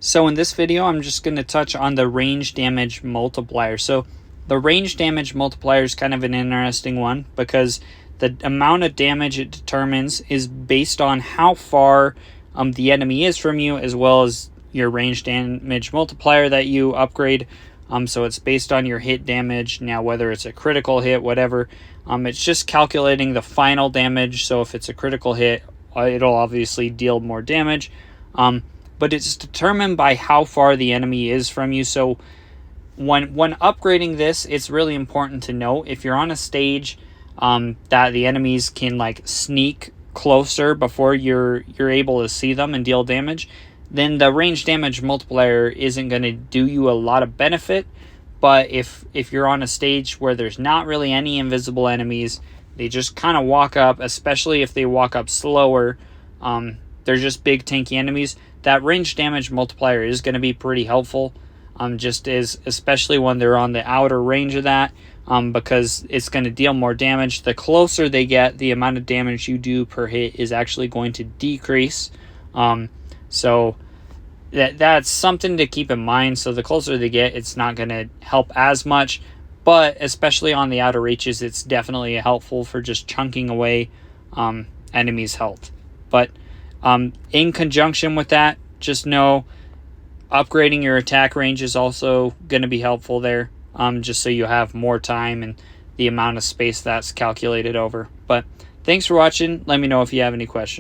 So in this video, I'm just going to touch on the range damage multiplier. So the range damage multiplier is kind of an interesting one because the amount of damage it determines is based on how far the enemy is from you, as well as your range damage multiplier that you upgrade. So it's based on your hit damage. Now, whether it's a critical hit, whatever, it's just calculating the final damage. So if it's a critical hit, it'll obviously deal more damage. But it's determined by how far the enemy is from you. So when upgrading this, it's really important to know if you're on a stage that the enemies can like sneak closer before you're able to see them and deal damage, then the range damage multiplier isn't going to do you a lot of benefit. But if you're on a stage where there's not really any invisible enemies, they just kind of walk up, especially if they walk up slower, they're just big tanky enemies, that range damage multiplier is going to be pretty helpful, especially when they're on the outer range of that, because it's going to deal more damage. The closer they get, the amount of damage you do per hit is actually going to decrease. So that's something to keep in mind. So the closer they get, it's not going to help as much, but especially on the outer reaches, it's definitely helpful for just chunking away enemies' health. But in conjunction with that, just know upgrading your attack range is also going to be helpful there, just so you have more time and the amount of space that's calculated over. But thanks for watching. Let me know if you have any questions.